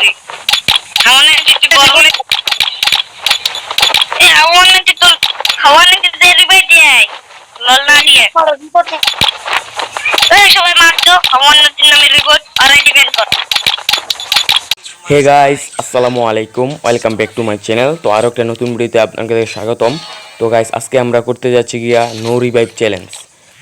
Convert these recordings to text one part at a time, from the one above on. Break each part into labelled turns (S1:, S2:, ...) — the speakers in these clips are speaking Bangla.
S1: করি আমার না একটু বড় এ আমার না তো খাওয়া না দিতে রিভাইভ দিয়ে লল না দিয়ে এই সবাই মারছো আমার না নামে রিপোর্ট আর ডিবেট কর
S2: হে গাইস আসসালামু আলাইকুম welcome back to my channel. তো আরও একটা নতুন ভিডিওতে আপনাদের স্বাগতম। তো গাইস আজকে আমরা করতে যাচ্ছি গিয়া নো রিভাইভ চ্যালেঞ্জ।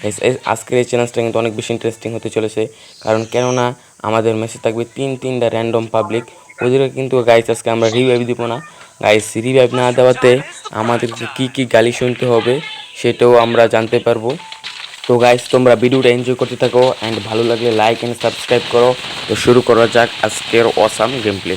S2: গাইস আজকের এই চ্যালেঞ্জটা কিন্তু অনেক বেশি ইন্টারেস্টিং হতে চলেছে, কারণ কেননা আমাদের মেসেজ থাকবে তিনটা র্যান্ডম পাবলিক, ওদেরকে কিন্তু গাইস আজকে আমরা রিভাইভ দিব না। গাইস রিভাইভ না দেওয়াতে আমাদেরকে কী গালি শুনতে হবে সেটাও আমরা জানতে পারবো। তো গাইস তোমরা ভিডিওটা এনজয় করতে থাকো অ্যান্ড ভালো লাগলে লাইক অ্যান্ড সাবস্ক্রাইব করো। তো শুরু করা যাক আজকের অসাম গেম প্লে।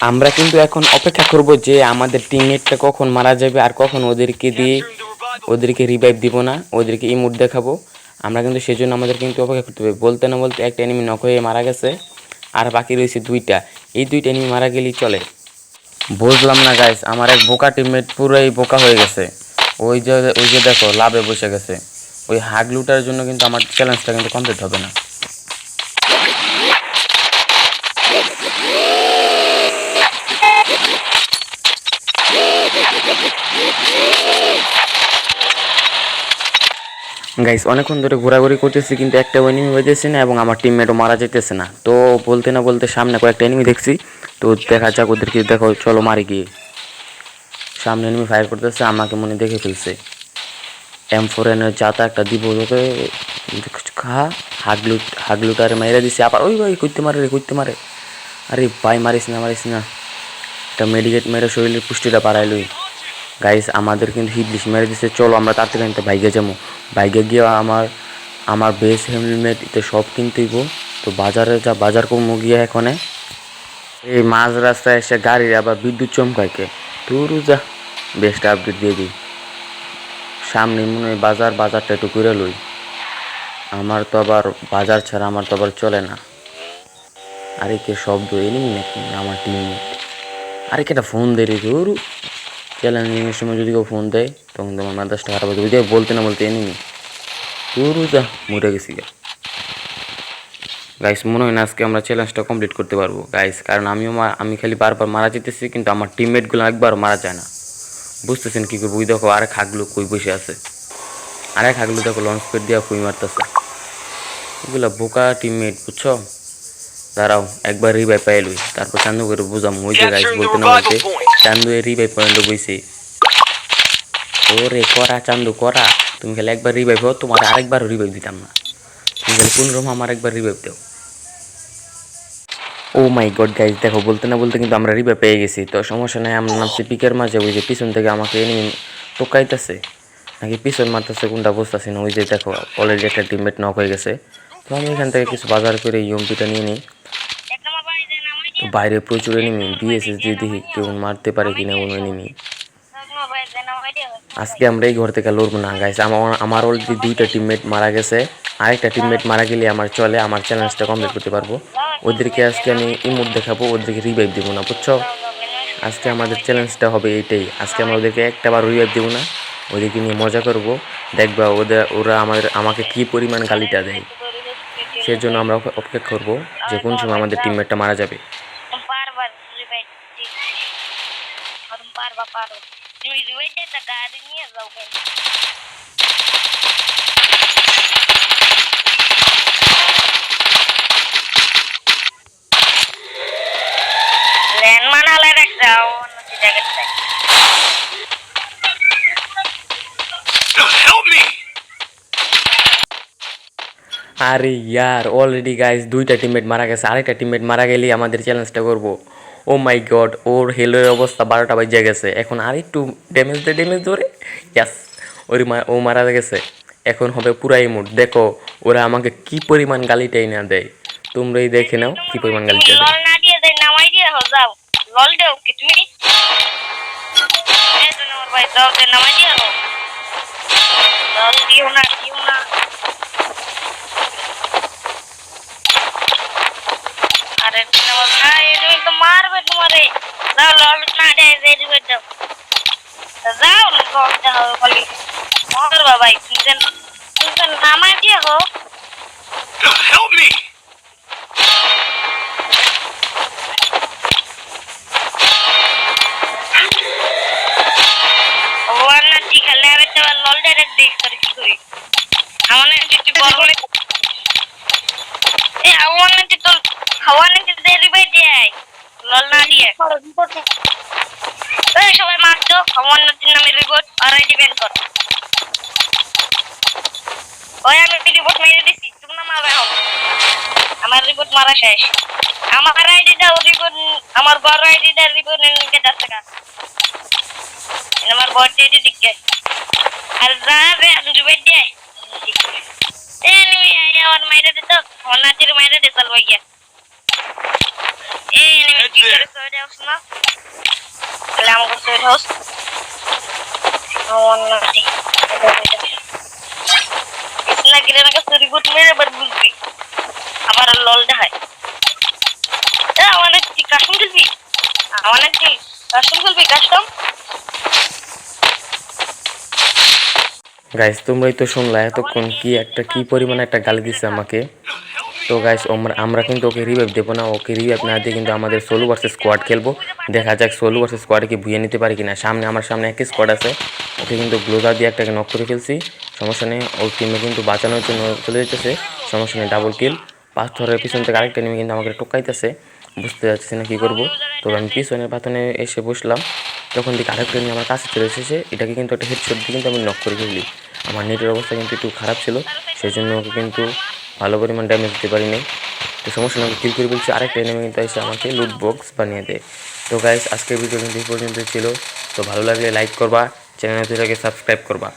S2: আমরা কিন্তু এখন অপেক্ষা করব যে আমাদের টিমমেটটা কখন মারা যাবে আর কখন ওদেরকে দিয়ে ওদেরকে রিভাইভ দিব না, ওদেরকে ইমোট দেখাবো। আমরা কিন্তু সেজন্য আমাদের কিন্তু অপেক্ষা করতে হবে। বলতে না বলতে একটা এনিমি নক হয়ে মারা গেছে আর বাকি রয়েছে দুইটা। এই দুইটা এনিমি মারা গেলেই চলে। বুঝলাম না গাইস, আমার এক বোকা টিমমেট পুরোই বোকা হয়ে গেছে। ওই যে দেখো লাভে বসে গেছে। ওই হাগ লুটার জন্য কিন্তু আমার চ্যালেঞ্জটা কিন্তু কমপ্লিট হবে না। গাইস অনেকক্ষণ ধরে ঘোরাঘুরি করতেছি কিন্তু একটা এনিমি হইতেছে না এবং আমার টিমমেটও মারা যেতেছে না। তো বলতে না বলতে সামনে কয়েকটা এনিমি দেখছি, তো দেখা যাক ওদেরকে। দেখো চলো মারি গিয়ে। সামনে এনিমি ফায়ার করতেছে, আমাকে মনে দেখে ফেলছে। M4N যাতা একটা দিব তোকে খা। হাগলুটারে মাইরা দিছে আবার। ওই ভাই কইতে মারে। আরে ভাই মারিস না। একটা মেডিকেট মেরে শরীরের পুষ্টিটা বাড়াইলই। গাইস আমাদের কিন্তু হিটলিস্ট মেরে দিচ্ছে। চলো আমরা তাড়াতাড়ি আনতে বাইকে যাবো। বাইকে গিয়ে আমার বেস হেলমেট এতে সব কিনতেইব। তো বাজার করবো গিয়ে এখানে। এই মাঝ রাস্তায় এসে গাড়ির আবার বিদ্যুৎ চমকাইকে তুই যা বেস্ট আপডেট দিয়ে দিই। সামনে মনে হয় বাজারটা একটু করে লই। আমার তো আবার বাজার ছাড়া আমার তো আবার চলে না। আরে কে শব্দ এনিমি নাকি আমার টিমমেট? আরে কেটা ফোন দেয় রে তোর? চ্যালেঞ্জিংয়ের সময় যদি কেউ ফোন দেয় তখন তোমার মেজাজটা খারাপ হয়ে যাবে। বলতে না বলতে এনিমি তোর যা মরে গেছি গা। গাইস মনে হয় না আজকে আমরা চ্যালেঞ্জটা কমপ্লিট করতে পারবো গাইস, কারণ আমি খালি বারবার মারা যেতেছি কিন্তু আমার টিমমেটগুলো একবার মারা যায় না। বুঝতেছেন কী করবো? ওই দেখো আরেক হাগলু কই বসে আছে। আরেক হাগলু দেখো লঞ্চ প্যাড দিয়ে কই মারতেছে। এগুলো বোকা টিমমেট বুঝছো। দাঁড়াও একবার রিভাইভ পাইলই, তারপর চান্দু করে বুঝাম। ওই যে গাইস বলতে না বলতে চান্দু রিভাইভ পয়েন্ট বইছে। ওরে করা চান্দু করা, তুমি খালি একবার রিভাইভ হও, তোমার আরেকবারও রিভাইভ দিতাম না। তুমি খালি কোন রকম আমার একবার রিভাইভ দাও। ও মাই গড গাইস দেখো বলতে না বলতে কিন্তু আমরা রিভাইভ পেয়ে গেছি। তো সমস্যা নাই, আমরা নামছি পিকের মাঝে। ওই যে পিছন থেকে আমাকে এনিমি টোকাইতেছে নাকি পিছন মারতেছে কোনটা বুঝতেছি না। ওই যে দেখো অলরেডি একটা টিমমেট নক হয়ে গেছে। তো আমি এখান থেকে কিছু বাজার করে ইউএমপিটা নিয়ে নিই। তো বাইরে প্রচুর এনিমি, বিএসএস দিয়ে দেখি কেউ মারতে পারে কিনা কোনো এনিমি। আজকে আমরা এই ঘর থেকে লড়বো না গাইস। আমার অলরেডি দুইটা টিমমেট মারা গেছে। আরেকটা টিমমেট মারা গেলে আমার চলে, আমার চ্যালেঞ্জটা কমপ্লিট করতে পারবো। ওদেরকে আজকে আমি ইমোট দেখাবো, ওদেরকে রিভাইভ দেবো না বুঝছো। আজকে আমাদের চ্যালেঞ্জটা হবে এইটাই। আজকে আমরা ওদেরকে একটাবার রিভাইভ দেবো না, ওদেরকে নিয়ে মজা করব। দেখবা ওরা আমাকে কী পরিমাণ গালিটা দেয়। সেজন্য আমরা অপেক্ষা করবো যে কোন সময় আমাদের টিমমেটটা মারা যাবে।
S1: ল্যান্ড মানালে রাখছাও নতি জায়গাতে
S2: আরে ইয়ার অলরেডি গাইস দুইটা টিমমেট মারা গেছে। আরেকটা টিমমেট মারা গেলেই আমাদের চ্যালেঞ্জটা করবো। ও মাই গড, ওর হেলের অবস্থা 12টা বাজে গেছে। এখন আর একটু ড্যামেজ ধরে ইয়াস ও মারা গেছে। এখন হবে পুরা ইমোট। দেখো ওরা আমাকে কি পরিমাণ গালিটাই না দেয়, তোমরাই দেখে নাও কি পরিমাণ গালিটা দেয়।
S1: লল না দিয়ে দেই নামাই দিয়ে হো যাও লল দেও কি তুমি এই জন্য ওর ভাই দাও দে নামাই দিয়ে হো লল দিও না করে যাও যাও লজ্জা হবে বলি মর বাবা তুমি নামাই দিয়ে হো
S3: Help me!
S1: ভগবান না ঠিক খেলে আর একটা লল ডাইরেক্ট দেখ করে কি করি আমার না কিছু বলবো এই আমার না তো খাওয়া না কিছু দেরি বাই দেয় লল না দিয়ে এই সবাই মারছো আমার না তিন নামের রিপোর্ট আর আইডি বের কর ওই আমি রিপোর্ট মেরে দিছি তুমি না মারবে এখন আমার রিপোর্ট মারা শেষ আমার আইডিটা রিপোর্ট আমার বড় আইডিটা রিপোর্ট নিতে যাচ্ছে না আমার বড় আইডি দিকে আর যাবে আমি রিপোর্ট দিয়ে এই নিমি আমার মেরে দিত ওনাদের মেরে দিত ভাইয়া এই নিমি কি করে সরে আসনা তাহলে আমাকে সরে হাউস ওনাদি ইসনা গিরে না সরি গুট মেরে বার বুঝবি আবার লল দেখায় আমাদের কি কাস্টম খেলবি আমাদের কি কাস্টম খেলবি কাস্টম
S2: গাইস তোমরাই তো শুনলা এতক্ষণ কি পরিমাণে একটা গালি দিচ্ছে আমাকে। তো গাইস আমরা কিন্তু ওকে রিভাইভ দেবো না, ওকে রিভাইভ না দিয়ে কিন্তু আমাদের সোলো ভার্সেস স্কোয়াড খেলবো। দেখা যাক সোলো ভার্সেস স্কোয়াডে কি ভুয়ে নিতে পারি কিনা। আমার সামনে একই স্কোয়াড আছে, ওকে কিন্তু গ্লোজার দিয়ে একটাকে নক করে ফেলছি, সমস্যা নেই। ওর টিমে কিন্তু বাঁচানোর জন্য চলে যেতেছে, সমস্যা নেই। ডাবল কিল। পাথরের পিছন থেকে আরেকটা নেমে কিন্তু আমাকে টোকাইতেছে, বুঝতে যাচ্ছি না কী করবো। তো আমি পিছনের পাথনে এসে বসলাম, তখন দিকে আরেকটা নিয়ে আমার কাছে চলে এসেছে, এটাকে কিন্তু একটা হেডশট দিয়ে কিন্তু আমি নক করে ফেলি। আমার নেটের অবস্থা কিন্তু একটু খারাপ ছিল, সেই জন্য ওকে কিন্তু ভালো পরিমাণ ড্যামেজ দিতে পারিনি। তো সমস্যা না, কিল করে বলছি। আরেকটা এনিমি কিন্তু এসে আমাকে লুট বক্স বানিয়ে দেয়। তো গাইস আজকের ভিডিও কিন্তু এই পর্যন্ত ছিল। তো ভালো লাগলে লাইক করবা, চ্যানেলটাকে সাবস্ক্রাইব করবা।